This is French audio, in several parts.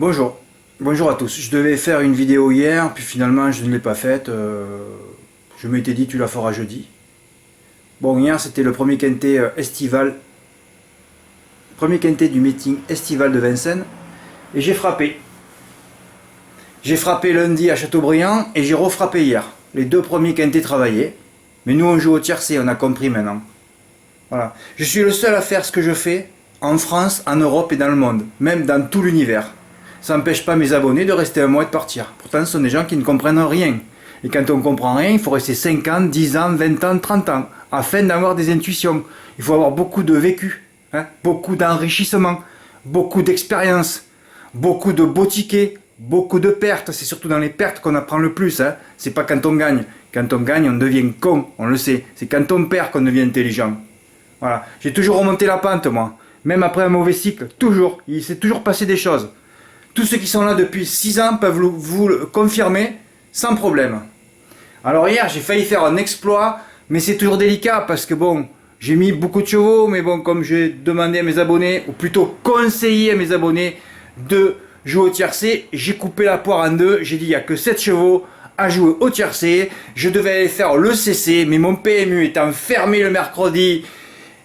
Bonjour, bonjour à tous. Je devais faire une vidéo hier, puis finalement je ne l'ai pas faite. Je m'étais dit tu la feras jeudi. Bon, hier c'était le premier quintet estival, premier quintet du meeting estival de Vincennes, et j'ai frappé. J'ai frappé lundi à Châteaubriand et j'ai refrappé hier. Les deux premiers quintets travaillaient, mais nous on joue au tiercé, on a compris maintenant. Voilà. Je suis le seul à faire ce que je fais en France, en Europe et dans le monde, même dans tout l'univers. Ça n'empêche pas mes abonnés de rester un mois et de partir. Pourtant, ce sont des gens qui ne comprennent rien. Et quand on ne comprend rien, il faut rester 5 ans, 10 ans, 20 ans, 30 ans, afin d'avoir des intuitions. Il faut avoir beaucoup de vécu, beaucoup d'enrichissement, beaucoup d'expérience, beaucoup de beaux tickets, beaucoup de pertes. C'est surtout dans les pertes qu'on apprend le plus. C'est pas quand on gagne. Quand on gagne, on devient con, on le sait. C'est quand on perd qu'on devient intelligent. Voilà. J'ai toujours remonté la pente, moi. Même après un mauvais cycle, toujours. Il s'est toujours passé des choses. Tous ceux qui sont là depuis 6 ans peuvent vous le confirmer sans problème. Alors hier, j'ai failli faire un exploit, mais c'est toujours délicat parce que bon, j'ai mis beaucoup de chevaux, mais bon, comme j'ai demandé à mes abonnés, ou plutôt conseillé à mes abonnés de jouer au tiercé, j'ai coupé la poire en deux, j'ai dit il n'y a que 7 chevaux à jouer au tiercé, je devais aller faire le CC, mais mon PMU étant fermé le mercredi,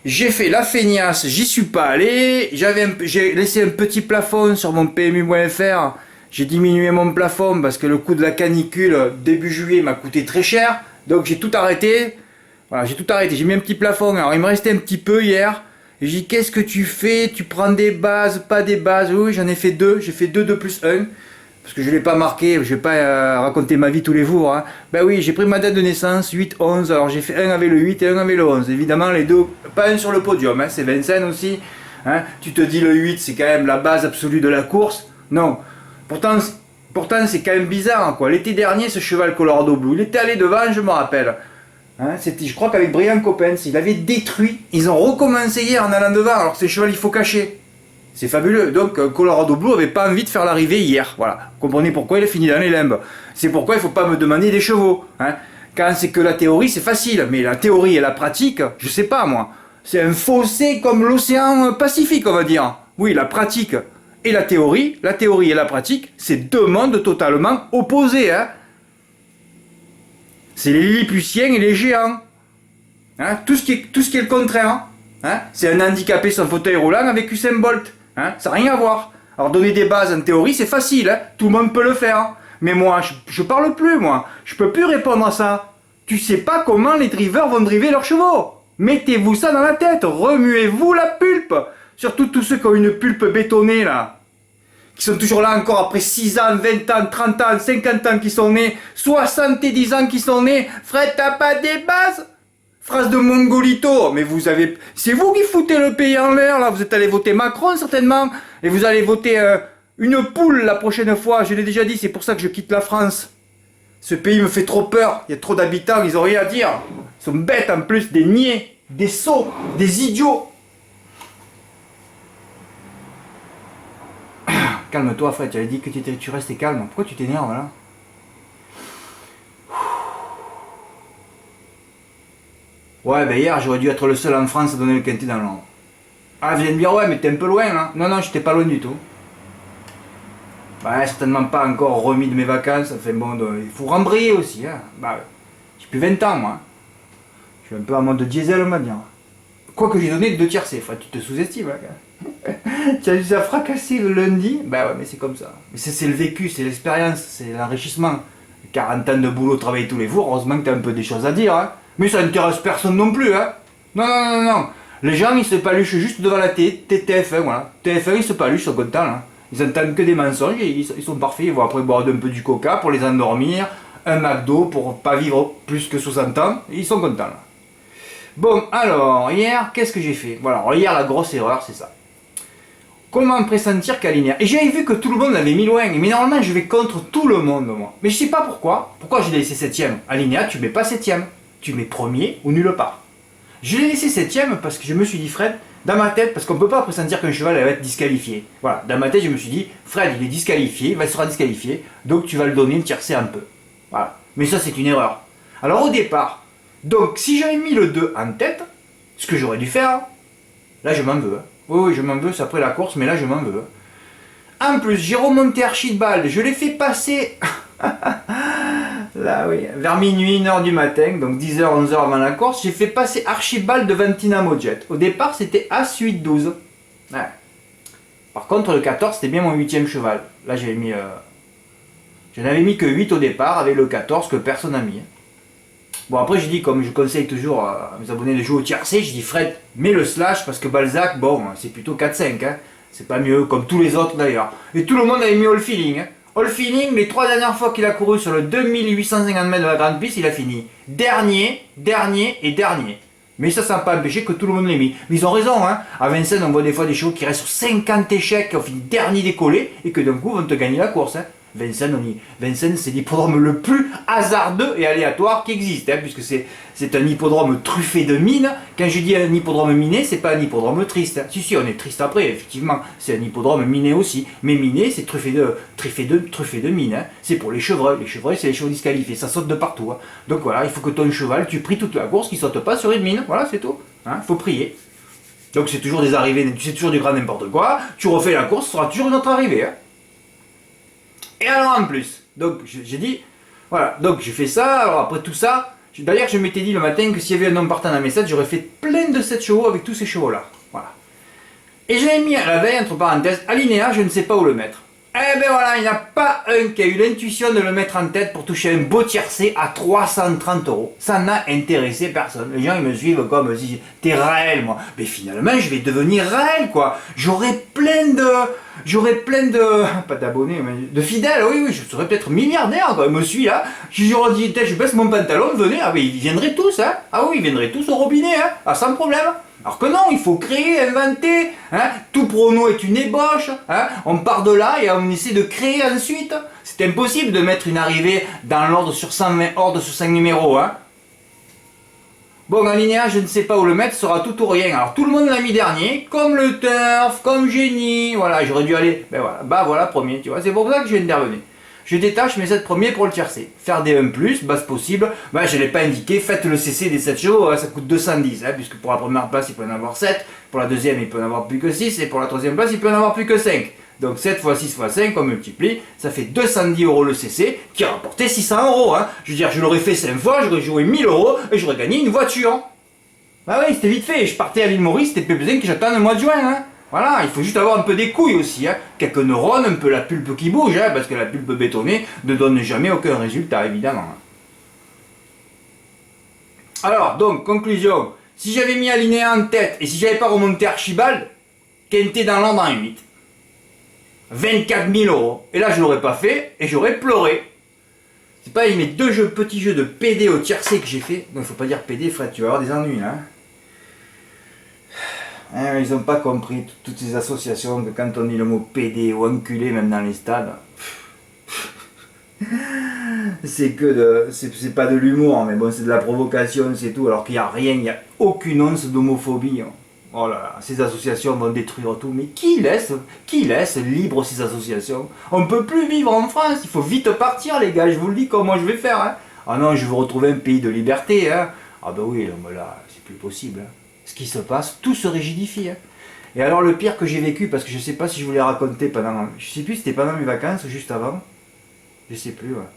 j'ai fait la feignasse, j'y suis pas allé, j'ai laissé un petit plafond sur mon PMU.fr, j'ai diminué mon plafond parce que le coût de la canicule début juillet m'a coûté très cher, donc j'ai tout arrêté, voilà, j'ai tout arrêté, j'ai mis un petit plafond, alors il me restait un petit peu hier, et j'ai dit qu'est-ce que tu fais, tu prends des bases, pas des bases, oui j'en ai fait deux, j'ai fait 2 plus 1, parce que je ne l'ai pas marqué, je ne vais pas raconter ma vie tous les jours. Ben oui, j'ai pris ma date de naissance, 8-11, alors j'ai fait un avec le 8 et un avec le 11. Évidemment, les deux, pas un sur le podium, c'est Vincennes aussi. Tu te dis le 8, c'est quand même la base absolue de la course. Non, pourtant c'est quand même bizarre, quoi. L'été dernier, ce cheval Colorado Blue, il était allé devant, je me rappelle. Je crois qu'avec Brian Coppens, il avait détruit. Ils ont recommencé hier en allant devant, alors ces chevaux, il faut cacher. C'est fabuleux. Donc Colorado Blue avait pas envie de faire l'arrivée hier. Voilà. Vous comprenez pourquoi il a fini dans les limbes. C'est pourquoi il ne faut pas me demander des chevaux. Quand c'est que la théorie, c'est facile. Mais la théorie et la pratique, je sais pas moi. C'est un fossé comme l'océan Pacifique, on va dire. Oui, la pratique et la théorie et la pratique, c'est deux mondes totalement opposés. C'est les Lilliputiens et les géants. Tout ce qui est le contraire. C'est un handicapé sans fauteuil roulant avec Usain Bolt. Ça n'a rien à voir. Alors donner des bases en théorie, c'est facile. Tout le monde peut le faire. Mais moi, je parle plus, moi. Je peux plus répondre à ça. Tu sais pas comment les drivers vont driver leurs chevaux. Mettez-vous ça dans la tête. Remuez-vous la pulpe. Surtout tous ceux qui ont une pulpe bétonnée, là. Qui sont toujours là encore après 6 ans, 20 ans, 30 ans, 50 ans qui sont nés, 70 ans qui sont nés. Fred, t'as pas des bases? Phrase de Mongolito, mais c'est vous qui foutez le pays en l'air, là, vous êtes allé voter Macron, certainement, et vous allez voter une poule la prochaine fois, je l'ai déjà dit, c'est pour ça que je quitte la France. Ce pays me fait trop peur, il y a trop d'habitants, ils ont rien à dire. Ils sont bêtes en plus, des niais, des sots, des idiots. Calme-toi, Fred, tu avais dit que tu restais calme, pourquoi tu t'énerves, là? Ouais, ben hier, j'aurais dû être le seul en France à donner le quintet dans l'ombre. Ah, vous allez me dire, ouais, mais t'es un peu loin, là. Non, j'étais pas loin du tout. Bah, certainement pas encore remis de mes vacances. Enfin bon, il faut rembrayer aussi, Bah, j'ai plus 20 ans, moi. Je suis un peu en mode diesel, on va dire. Quoique j'ai donné 2 tiercés, enfin, tu te sous-estimes, Tu as vu ça fracasser le lundi? Bah ouais, mais c'est comme ça. Mais c'est le vécu, c'est l'expérience, c'est l'enrichissement. 40 ans de boulot, travailler tous les jours, heureusement que t'as un peu des choses à dire, Mais ça n'intéresse personne non plus, Non. Les gens, ils se paluchent juste devant la TF1, voilà. TF1, ils se paluchent, ils sont contents, là. Ils entendent que des mensonges, ils sont parfaits, ils vont après boire un peu du coca pour les endormir, un McDo pour pas vivre plus que 60 ans, et ils sont contents, là. Bon, alors, hier, qu'est-ce que j'ai fait? Voilà, alors hier, la grosse erreur, c'est ça. Comment pressentir qu'Alinea? Et j'avais vu que tout le monde l'avait mis loin. Mais normalement, je vais contre tout le monde, moi. Mais je sais pas pourquoi. Pourquoi j'ai laissé 7ème? Alinea, tu mets pas 7ème. Tu mets premier ou nulle part. Je l'ai laissé 7ème parce que je me suis dit, Fred, dans ma tête, parce qu'on peut pas pressentir qu'un cheval va être disqualifié. Voilà, dans ma tête, je me suis dit, Fred, il est disqualifié, il sera disqualifié, donc tu vas le donner, le tiercer un peu. Voilà. Mais ça, c'est une erreur. Alors au départ, donc si j'avais mis le 2 en tête, ce que j'aurais dû faire, là je m'en veux. Oui, je m'en veux, c'est après la course, mais là je m'en veux. En plus, j'ai remonté Archibald, je l'ai fait passer là oui, vers minuit, 1h du matin, donc 10h, 11h avant la course, j'ai fait passer Archibald devant Dynamo Jet. Au départ, c'était As-8-12. Ouais. Par contre, le 14, c'était bien mon 8e cheval. Là, j'avais mis... je n'avais mis que 8 au départ, avec le 14 que personne n'a mis. Bon, après, je dis, comme je conseille toujours à mes abonnés de jouer au tiercé, je dis Fred, mets le slash, parce que Balzac, bon, c'est plutôt 4-5, hein. C'est pas mieux, comme tous les autres d'ailleurs. Et tout le monde avait mis All Feeling, hein. All Feeling, les 3 dernières fois qu'il a couru sur le 2850 mètres de la grande piste, il a fini dernier, dernier et dernier. Mais ça n'a pas empêché que tout le monde l'ait mis. Mais ils ont raison, hein. À Vincennes, on voit des fois des chevaux qui restent sur 50 échecs, qui ont fini dernier décollé, et que d'un coup vont te gagner la course, hein. Vincennes, c'est l'hippodrome le plus hasardeux et aléatoire qui existe, hein, puisque c'est un hippodrome truffé de mines. Quand je dis un hippodrome miné, c'est pas un hippodrome triste, hein. Si, on est triste après, effectivement, c'est un hippodrome miné aussi. Mais miné, c'est truffé de mines, hein. C'est pour les chevreuils. Les chevreuils, c'est les chevaux disqualifiés, ça saute de partout, hein. Donc voilà, il faut que ton cheval, tu pries toute la course, qu'il saute pas sur une mine. Voilà, c'est tout. Hein, faut prier. Donc c'est toujours des arrivées, c'est toujours du grand n'importe quoi. Tu refais la course, ce sera toujours une autre arrivée, hein. Et alors en plus, donc j'ai dit, voilà, donc j'ai fait ça, alors après tout ça, d'ailleurs je m'étais dit le matin que s'il y avait un homme partant dans mes 7, j'aurais fait plein de 7 chevaux avec tous ces chevaux là, voilà. Et j'avais mis à la veille, entre parenthèses, alinéa, je ne sais pas où le mettre. Eh ben voilà, il n'y a pas un qui a eu l'intuition de le mettre en tête pour toucher un beau tiercé à 330 €. Ça n'a intéressé personne. Les gens ils me suivent comme si t'es réel moi. Mais finalement je vais devenir réel quoi. J'aurai plein de, pas d'abonnés, mais de fidèles, oui, je serais peut-être milliardaire quoi. Je me suis là, j'aurais dit, je baisse mon pantalon, venez, ah mais ils viendraient tous, hein. Ah oui, ils viendraient tous au robinet, hein, ah, sans problème. Alors que non, il faut créer, inventer, hein. Tout prono est une ébauche, hein. On part de là et on essaie de créer ensuite. C'est impossible de mettre une arrivée dans l'ordre sur 120 ordres sur 5 numéros, hein. Bon, alinéa, je ne sais pas où le mettre, sera tout ou rien. Alors tout le monde l'a mis dernier, comme le turf, comme génie, voilà, j'aurais dû aller, ben voilà, bah voilà, premier, tu vois, c'est pour ça que je viens d'intervenir. Je détache mes 7 premiers pour le tiercé. Faire des 1+, basse possible. Ben, je ne l'ai pas indiqué, faites le CC des 7 chevaux, hein, ça coûte 210, hein, puisque pour la première place, il peut en avoir 7, pour la deuxième, il peut en avoir plus que 6, et pour la troisième place, il peut en avoir plus que 5. Donc 7 x 6 x 5, on multiplie, ça fait 210 € le CC, qui a rapporté 600 €. Hein. Je veux dire, je l'aurais fait 5 fois, j'aurais joué 1000 € et j'aurais gagné une voiture. Bah oui, c'était vite fait, je partais à l'île Maurice, c'était plus besoin que j'attende le mois de juin. Hein. Voilà, il faut juste avoir un peu des couilles aussi, hein. Quelques neurones, un peu la pulpe qui bouge, hein, parce que la pulpe bétonnée ne donne jamais aucun résultat, évidemment. Alors, donc, conclusion, si j'avais mis alinéa en tête, et si j'avais pas remonté Archibald, Quintet dans l'ordre en 8. 24 000 €. Et là, je l'aurais pas fait, et j'aurais pleuré. C'est pas mes petits jeux de PD au tiercé que j'ai fait. Non, il faut pas dire PD, Fred, tu vas avoir des ennuis, là. Hein, ils n'ont pas compris toutes ces associations que quand on dit le mot PD ou enculé, même dans les stades, c'est pas de l'humour, mais bon, c'est de la provocation, c'est tout. Alors qu'il n'y a rien, il n'y a aucune once d'homophobie. Oh là là, ces associations vont détruire tout. Mais qui laisse libre ces associations? On ne peut plus vivre en France, il faut vite partir les gars, je vous le dis comment je vais faire. Hein. Ah non, je veux retrouver un pays de liberté. Hein. Ah ben oui, là, c'est plus possible. Hein. Ce qui se passe, tout se rigidifie. Hein. Et alors le pire que j'ai vécu, parce que je sais pas si je vous l'ai raconté pendant... Je sais plus si c'était pendant mes vacances ou juste avant. Je sais plus, ouais.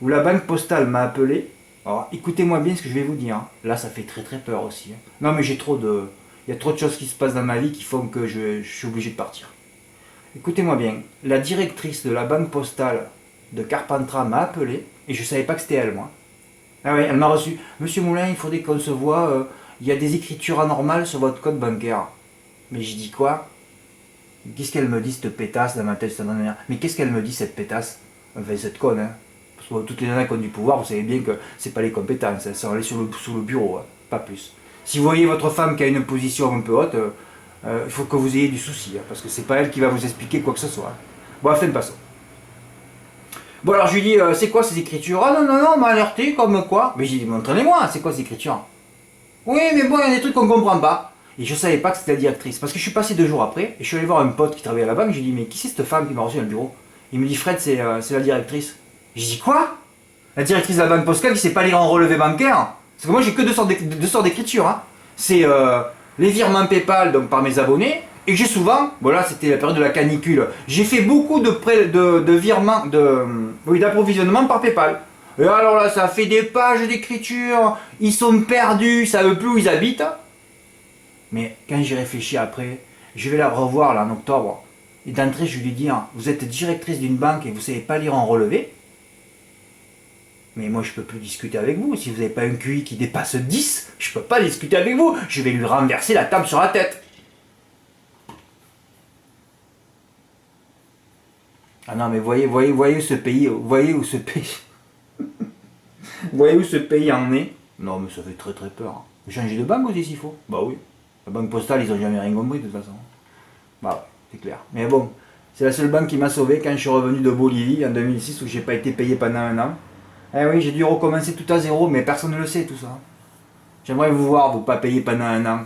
Où la banque postale m'a appelé. Alors écoutez-moi bien ce que je vais vous dire. Hein. Là ça fait très très peur aussi. Hein. Non mais j'ai trop de... Il y a trop de choses qui se passent dans ma vie qui font que je suis obligé de partir. Écoutez-moi bien. La directrice de la banque postale de Carpentras m'a appelé. Et je savais pas que c'était elle, moi. Ah ouais, elle m'a reçu. Monsieur Moulin, il faudrait qu'on se voit... il y a des écritures anormales sur votre code bancaire. Mais j'ai dit quoi? Qu'est-ce qu'elle me dit cette pétasse dans ma tête cette dernière? Mais qu'est-ce qu'elle me dit cette pétasse? Enfin cette conne, hein. Parce que toutes les nanas qui ont du pouvoir, vous savez bien que c'est pas les compétences, hein. Ça va aller sous le bureau, hein. Pas plus. Si vous voyez votre femme qui a une position un peu haute, il faut que vous ayez du souci, hein, parce que c'est pas elle qui va vous expliquer quoi que ce soit. Bon, enfin, passons. Bon alors je lui dis, c'est quoi ces écritures? Ah non, on m'a alerté, comme quoi? Mais j'ai dit, montrez-moi, c'est quoi ces écritures? Oui, mais bon, il y a des trucs qu'on comprend pas. Et je savais pas que c'était la directrice. Parce que je suis passé 2 jours après, et je suis allé voir un pote qui travaillait à la banque, j'ai dit, mais qui c'est cette femme qui m'a reçu dans le bureau? Il me dit, Fred, c'est la directrice. J'ai dit, quoi? La directrice de la banque postale qui sait pas lire en relevé bancaire? Parce que moi, j'ai que deux sortes d'écriture. Hein. C'est les virements PayPal, donc par mes abonnés, Et j'ai souvent, voilà, c'était la période de la canicule, j'ai fait beaucoup de virements, oui, d'approvisionnement par PayPal. Et alors là, ça fait des pages d'écriture, ils sont perdus, ça veut plus où ils habitent. Mais quand j'y réfléchis après, je vais la revoir là en octobre. Et d'entrée, je lui dis, vous êtes directrice d'une banque et vous ne savez pas lire en relevé. Mais moi, je ne peux plus discuter avec vous. Si vous n'avez pas un QI qui dépasse 10, je ne peux pas discuter avec vous. Je vais lui renverser la table sur la tête. Ah non, mais voyez où ce pays, voyez où ce pays, voyez où ce pays en est. Non, mais ça fait très très peur. Changer de banque aussi s'il faut. Bah oui. La banque postale, ils ont jamais rien compris de toute façon. Bah ouais, c'est clair. Mais bon, c'est la seule banque qui m'a sauvé quand je suis revenu de Bolivie en 2006 où j'ai pas été payé pendant un an. Eh oui, j'ai dû recommencer tout à zéro, mais personne ne le sait tout ça. J'aimerais vous voir, vous pas payer pendant un an.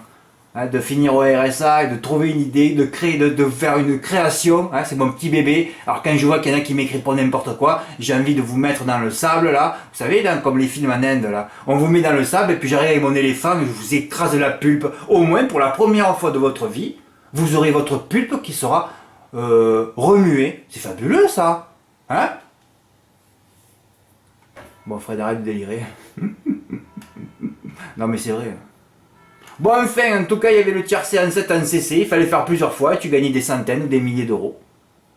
Hein, de finir au RSA et de trouver une idée, de créer, de faire une création. Hein, c'est mon petit bébé. Alors quand je vois qu'il y en a qui m'écrivent pour n'importe quoi, j'ai envie de vous mettre dans le sable là. Vous savez, comme les films en Inde là. On vous met dans le sable et puis j'arrive avec mon éléphant et je vous écrase la pulpe. Au moins pour la première fois de votre vie, vous aurez votre pulpe qui sera remuée. C'est fabuleux ça. Hein? Bon Fred, arrête de délirer. Non mais c'est vrai. Bon enfin, en tout cas, il y avait le tiercé en 7 en CC, il fallait faire plusieurs fois, et tu gagnais des centaines ou des milliers d'euros.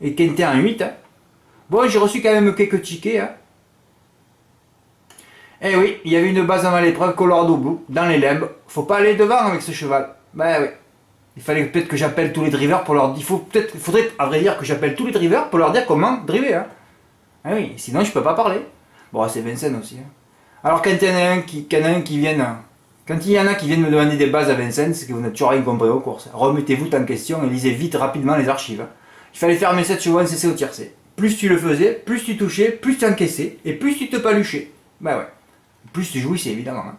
Et quinté en 8, hein. Bon, j'ai reçu quand même quelques tickets, hein. Eh oui, il y avait une base avant l'épreuve Colorado Blue, dans les limbes. Faut pas aller devant avec ce cheval. Ben oui. Il fallait peut-être que j'appelle tous les drivers pour leur dire... Il faudrait, à vrai dire, que j'appelle tous les drivers pour leur dire comment driver, hein. Ah oui, sinon je peux pas parler. Bon, c'est Vincennes aussi, hein. Alors quand il y en a un qui viennent... Quand il y en a qui viennent me demander des bases à Vincennes, c'est que vous n'avez toujours rien compris aux courses. Remettez-vous en question et lisez vite, rapidement les archives. Il fallait faire mes 7 chevaux en CC au tiercé. Plus tu le faisais, plus tu touchais, plus tu encaissais, et plus tu te paluchais. Bah ouais. Plus tu jouissais, évidemment. Hein.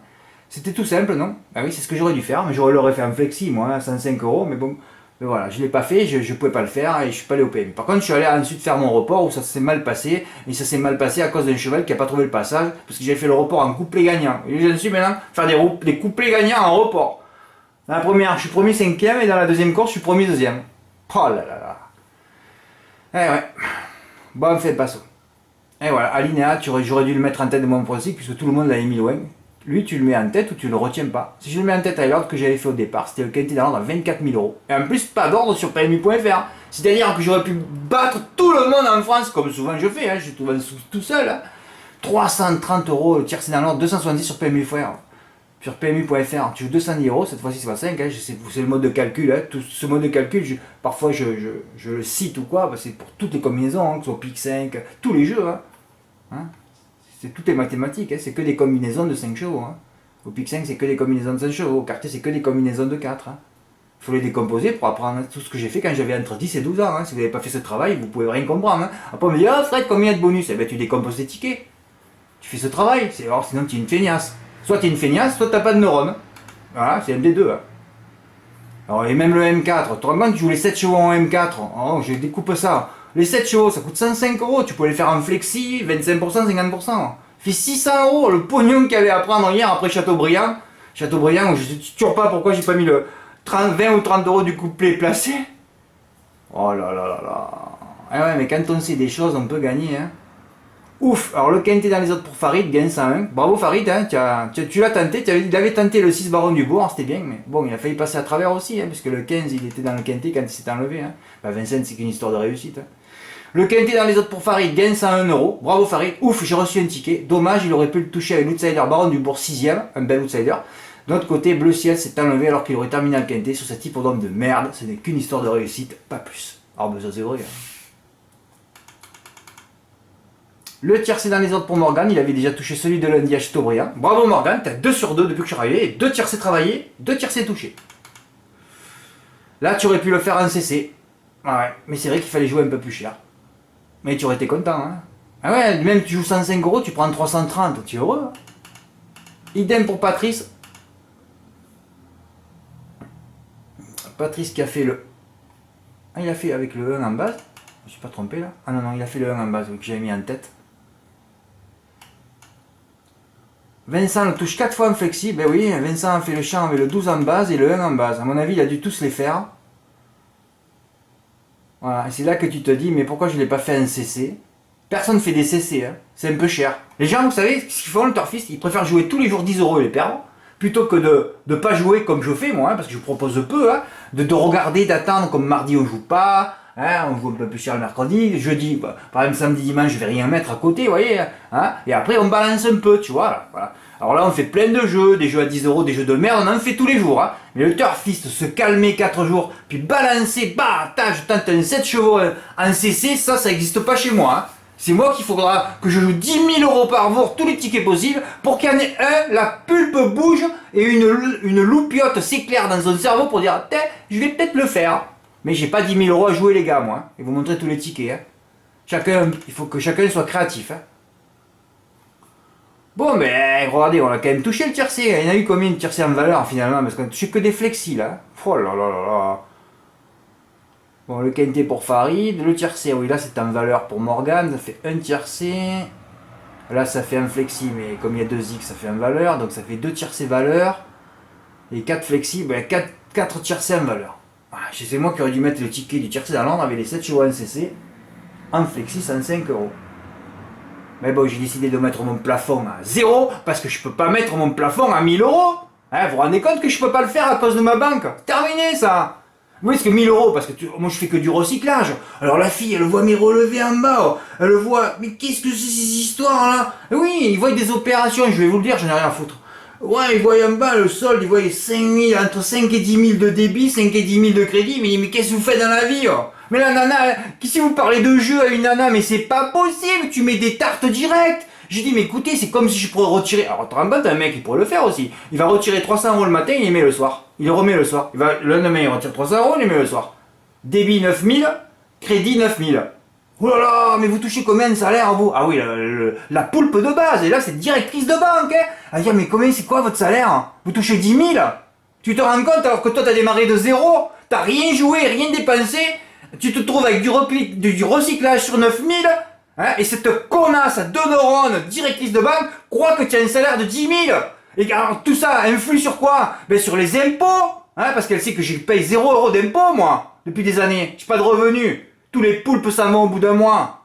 C'était tout simple, non? Bah oui, c'est ce que j'aurais dû faire, mais l'aurais fait en flexi, moi, à 105 euros, mais bon. Mais voilà, je ne l'ai pas fait, je ne pouvais pas le faire, et je ne suis pas allé au PMU. Par contre, je suis allé ensuite faire mon report, où ça s'est mal passé, et ça s'est mal passé à cause d'un cheval qui n'a pas trouvé le passage, parce que j'avais fait le report en couplet gagnant. Et je suis maintenant faire des couplets gagnants en report. Dans la première, je suis premier 5e, et dans la deuxième course, je suis premier 2e. Oh là là là. Eh ouais. Bon, fait pas ça. Et voilà, Alinéa, j'aurais dû le mettre en tête de mon pronostic, puisque tout le monde l'avait mis loin. Lui, tu le mets en tête ou tu le retiens pas. Si je le mets en tête à l'ordre que j'avais fait au départ, c'était le quintet d'ordre à 24 000 euros. Et en plus, pas d'ordre sur PMU.fr. C'est-à-dire que j'aurais pu battre tout le monde en France, comme souvent je fais, hein, je suis tout seul. Hein. 330 euros le tiercé dans l'ordre, 270 sur PMU.fr. Sur PMU.fr, tu joues 210 euros, cette fois-ci c'est pas 5, hein, c'est le mode de calcul. Hein. Tout ce mode de calcul, parfois je le cite ou quoi, c'est pour toutes les combinaisons, hein, que ce soit Pic 5, tous les jeux. Hein. Tout est mathématique, hein, c'est que des combinaisons de 5 chevaux. Hein. Au Pic 5, c'est que des combinaisons de 5 chevaux. Au quartier, c'est que des combinaisons de 4. Hein. Il faut les décomposer pour apprendre tout ce que j'ai fait quand j'avais entre 10 et 12 ans. Hein. Si vous n'avez pas fait ce travail, vous ne pouvez rien comprendre. Hein. Après, on me dit, ah Fred, combien de bonus? Eh bien, tu décomposes tes tickets. Tu fais ce travail. Sinon, tu es une feignasse. Soit tu es une feignasse, soit tu n'as pas de neurones. Voilà, c'est un des deux. Hein. Alors, et même le M4, tu te rends compte, tu joues les 7 chevaux en M4. Oh, je découpe ça. Les 7 chevaux, ça coûte 105 euros. Tu peux les faire en flexi, 25%, 50%. Ça fait 600 euros le pognon qu'il y avait à prendre hier après Châteaubriand. Châteaubriand, je ne sais toujours pas pourquoi j'ai pas mis le 20 ou 30 euros du couplet placé. Oh là là là là. Ah ouais, mais quand on sait des choses, on peut gagner. Hein. Ouf. Alors le quintet dans les autres pour Farid, gagne 101. Bravo Farid, hein. Tu l'as tenté. Il avait tenté le 6 baron du bourg, c'était bien. Mais bon, il a failli passer à travers aussi, hein, puisque le 15, il était dans le quintet quand il s'est enlevé. Hein. Bah, Vincennes, c'est qu'une histoire de réussite. Hein. Le quintet dans les autres pour Farid, gagne 101 euros. Bravo Farid. Ouf, j'ai reçu un ticket. Dommage, il aurait pu le toucher avec l'outsider baron du bourg 6e, un bel outsider. De l'autre côté, Bleu Ciel s'est enlevé alors qu'il aurait terminé le quintet sur cet hippodrome de merde. Ce n'est qu'une histoire de réussite, pas plus. Alors, ben ça c'est vrai. Hein. Le tiercé dans les autres pour Morgane, il avait déjà touché celui de lundi à Châteaubriand. Bravo Morgane, t'as 2 sur 2 depuis que je suis arrivé, et 2 tiercés travaillés, 2 tiercés touchés. Là, tu aurais pu le faire en CC. Ouais, mais c'est vrai qu'il fallait jouer un peu plus cher. Mais tu aurais été content, hein. Ah ouais, même tu joues 105 euros, tu prends 330, tu es heureux. Hein. Idem pour Patrice. Patrice qui a fait le... Ah, il a fait avec le 1 en base. Je ne suis pas trompé là. Ah non, non, il a fait le 1 en base, que j'avais mis en tête. Vincent le touche 4 fois en flexi. Ben oui, Vincent a fait le champ avec le 12 en base et le 1 en base. À mon avis, il a dû tous les faire. Voilà, et c'est là que tu te dis, mais pourquoi je ne l'ai pas fait en CC? Personne ne fait des CC, hein. C'est un peu cher. Les gens, vous savez, ce qu'ils font, le turfiste, ils préfèrent jouer tous les jours 10 € et les perdre, plutôt que de ne pas jouer comme je fais, moi, hein, parce que je propose peu, hein, de regarder, d'attendre, comme mardi on joue pas, hein, on joue un peu plus cher le mercredi, jeudi, bah, par exemple samedi, dimanche, je vais rien mettre à côté, vous voyez, hein, et après on balance un peu, tu vois, là, voilà. Alors là, on fait plein de jeux, des jeux à 10 €, des jeux de merde, on en fait tous les jours, hein. Mais le turfiste, se calmer 4 jours, puis balancer, bah, je tente un 7 chevaux en CC, ça n'existe pas chez moi, hein. C'est moi qu'il faudra que je joue 10 000 € par jour, tous les tickets possibles, pour qu'il y en ait un, la pulpe bouge, et une loupiote s'éclaire dans son cerveau pour dire, je vais peut-être le faire. Mais j'ai pas 10 000 € à jouer, les gars, moi. Et vous montrer tous les tickets, hein. Il faut que chacun soit créatif, hein. Bon, mais regardez, on a quand même touché le tiercé. Il y en a eu combien de tiercés en valeur, finalement? Parce qu'on a touché que des flexis, là. Oh là là là là. Bon, le quintet pour Farid, le tiercé, oui, là c'est en valeur pour Morgane, ça fait un tiercé. Là ça fait un flexi, mais comme il y a 2 X, ça fait en valeur, donc ça fait 2 tiercés valeur. Et 4 flexi, ben 4 tiercés en valeur. Ah, c'est moi qui aurais dû mettre le ticket du tiercé dans l'ordre avec les 7 chevaux en CC. En flexi, 105 €. Mais bon, j'ai décidé de mettre mon plafond à 0, parce que je peux pas mettre mon plafond à 1000 €. Hein, vous vous rendez compte que je peux pas le faire à cause de ma banque? Terminé ça. Oui, parce que 1000 €, parce que moi je fais que du recyclage. Alors la fille, elle voit mes relevés en bas, elle voit, mais qu'est-ce que c'est ces histoires là? Oui, ils voient des opérations, je vais vous le dire, j'en ai rien à foutre. Ouais, ils voient en bas le solde, ils voient 5 000, entre 5 et 10 000 de débit, 5 et 10 000 de crédit, mais qu'est-ce que vous faites dans la vie? Mais la nana, si vous parlez de jeu à une nana, mais c'est pas possible, tu mets des tartes directes. J'ai dit, mais écoutez, c'est comme si je pourrais retirer. Alors, tu te rends compte, un mec, il pourrait le faire aussi. Il va retirer 300 € le matin, il les met le soir. Il les remet le soir. Le lendemain, il retire 300 €, il les met le soir. Débit 9000, crédit 9000. Oh là là, mais vous touchez combien de salaire, vous? Ah oui, la poulpe de base. Et là, c'est directrice de banque, hein. À dire, mais combien, c'est quoi votre salaire? Vous touchez 10 000? Tu te rends compte alors que toi, t'as démarré de zéro? T'as rien joué, rien dépensé? Tu te trouves avec du recyclage sur 9000? Hein, et cette connasse de neurones, directrice de banque, croit que tu as un salaire de 10 000. Et alors, tout ça influe sur quoi? Ben sur les impôts, hein, parce qu'elle sait que je paye 0 € d'impôts, moi, depuis des années. J'ai pas de revenus. Tous les poulpes s'en vont au bout d'un mois.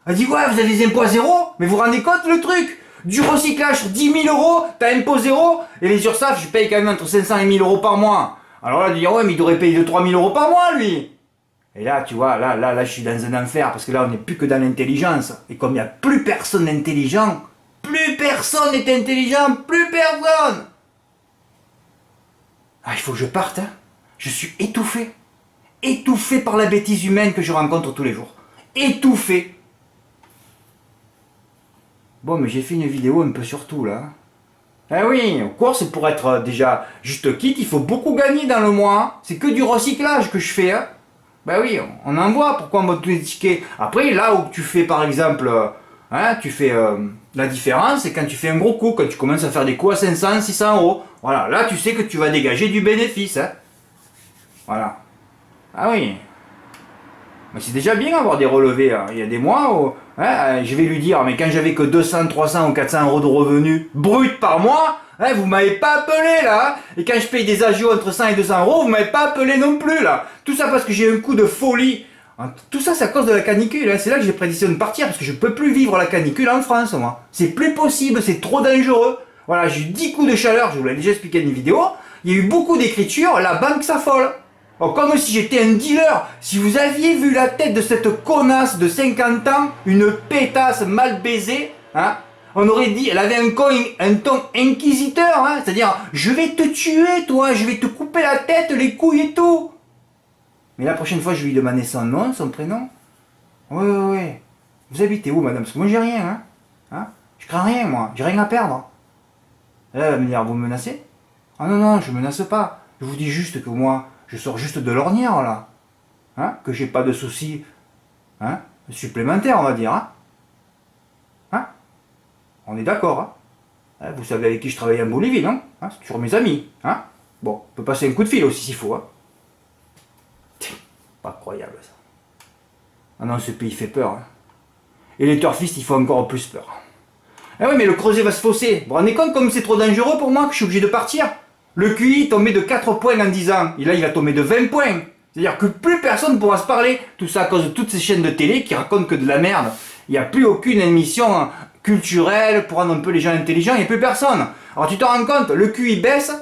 Elle dit, ouais, vous avez des impôts à 0? Mais vous vous rendez compte le truc? Du recyclage sur 10 000 €, t'as impôt 0, et les URSSAF, je paye quand même entre 500 et 1000 € par mois. Alors là, de dire, ouais, mais il devrait payer 2 000 à 3 000 € par mois, lui. Et là, tu vois, là, je suis dans un enfer, parce que là, on n'est plus que dans l'intelligence. Et comme il n'y a plus personne d'intelligent, plus personne n'est intelligent, plus personne. Ah, il faut que je parte, hein. Je suis étouffé. Étouffé par la bêtise humaine que je rencontre tous les jours. Étouffé. Bon, mais j'ai fait une vidéo un peu sur tout, là. Ah oui, aux courses, pour être déjà juste quitte, il faut beaucoup gagner dans le mois. C'est que du recyclage que je fais, hein. Ben oui, on en voit pourquoi on voit tous les tickets. Après, là où tu fais par exemple, tu fais la différence, c'est quand tu fais un gros coup, quand tu commences à faire des coups à 500, 600 €. Voilà, là tu sais que tu vas dégager du bénéfice. Hein. Voilà. Ah oui. Mais c'est déjà bien avoir des relevés. Hein. Il y a des mois où je vais lui dire, mais quand j'avais que 200, 300 ou 400 € de revenus bruts par mois, vous m'avez pas appelé là. Et quand je paye des agios entre 100 et 200 €, vous m'avez pas appelé non plus là. Tout ça parce que j'ai un coup de folie. Tout ça, c'est à cause de la canicule. Hein. C'est là que j'ai prédestiné de partir parce que je peux plus vivre la canicule en France, moi. C'est plus possible, c'est trop dangereux. Voilà, j'ai eu 10 coups de chaleur, je vous l'ai déjà expliqué dans une vidéo. Il y a eu beaucoup d'écriture, la banque s'affole. Oh, comme si j'étais un dealer. Si vous aviez vu la tête de cette connasse de 50 ans, une pétasse mal baisée, hein, on aurait dit, elle avait un ton inquisiteur, hein, c'est-à-dire, je vais te tuer, toi, je vais te couper la tête, les couilles et tout. Mais la prochaine fois, je vais lui demander son nom, son prénom. Oui. Vous habitez où, madame? Parce que moi, j'ai rien, hein. Je crains rien, moi, j'ai rien à perdre. Elle va me dire, vous me menacez? Ah non, je menace pas. Je vous dis juste que moi, je sors juste de l'ornière, là. Hein, que j'ai pas de soucis, hein, supplémentaires, on va dire, hein. On est d'accord, hein. Vous savez avec qui je travaille en Bolivie, non? C'est toujours mes amis, hein. Bon, on peut passer un coup de fil aussi s'il faut, hein. Pas croyable, ça. Ah non, ce pays fait peur, hein. Et les turfistes, ils font encore plus peur. Ah oui, mais le creuset va se fausser. Vous vous rendez compte comme c'est trop dangereux pour moi que je suis obligé de partir? Le QI tombait de 4 points en 10 ans. Et là, il va tomber de 20 points. C'est-à-dire que plus personne ne pourra se parler. Tout ça à cause de toutes ces chaînes de télé qui racontent que de la merde. Il n'y a plus aucune émission culturelle pour rendre un peu les gens intelligents, il n'y a plus personne. Alors tu te rends compte, le QI baisse,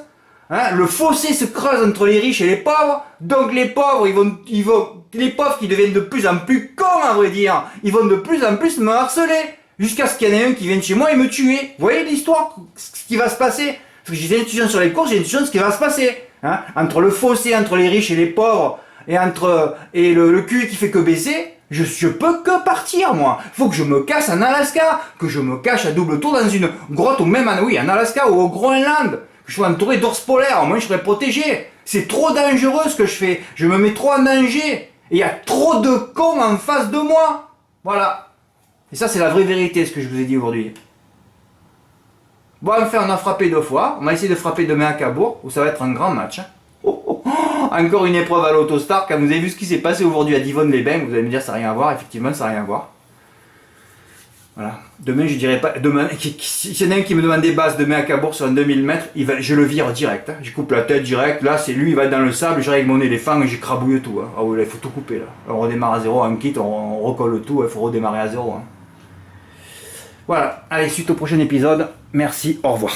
hein, le fossé se creuse entre les riches et les pauvres, donc les pauvres, les pauvres qui deviennent de plus en plus cons à vrai dire, ils vont de plus en plus me harceler, jusqu'à ce qu'il y en ait un qui vienne chez moi et me tuer. Vous voyez l'histoire, ce qui va se passer? Parce que j'ai des étudiants sur les cours, j'ai des étudiants ce qui va se passer. Hein, entre le fossé entre les riches et les pauvres, et le QI qui fait que baisser, je peux que partir, moi. Faut que je me casse en Alaska, que je me cache à double tour dans une grotte, ou même en Alaska ou au Groenland, que je sois entouré d'ours polaires, au moins je serais protégé. C'est trop dangereux ce que je fais, je me mets trop en danger, et il y a trop de cons en face de moi. Voilà. Et ça, c'est la vraie vérité, ce que je vous ai dit aujourd'hui. Bon, enfin, on a frappé 2 fois, on va essayer de frapper demain à Cabourg, où ça va être un grand match. Hein. Encore une épreuve à l'Autostar. Quand vous avez vu ce qui s'est passé aujourd'hui à Divonne-les-Bains, vous allez me dire ça n'a rien à voir. Effectivement, ça n'a rien à voir. Voilà. Demain, je dirais pas. Demain, s'il y en a un qui me demande des bases demain à Cabourg sur un 2000 mètres, je le vire direct. Hein. Je coupe la tête direct. Là, c'est lui, il va être dans le sable. Je règle mon éléphant et j'écrabouille tout. Hein. Ah oui, là, il faut tout couper. Là. On redémarre à zéro. On quitte, on recolle tout. Il faut redémarrer à zéro. Hein. Voilà. Allez, suite au prochain épisode. Merci. Au revoir.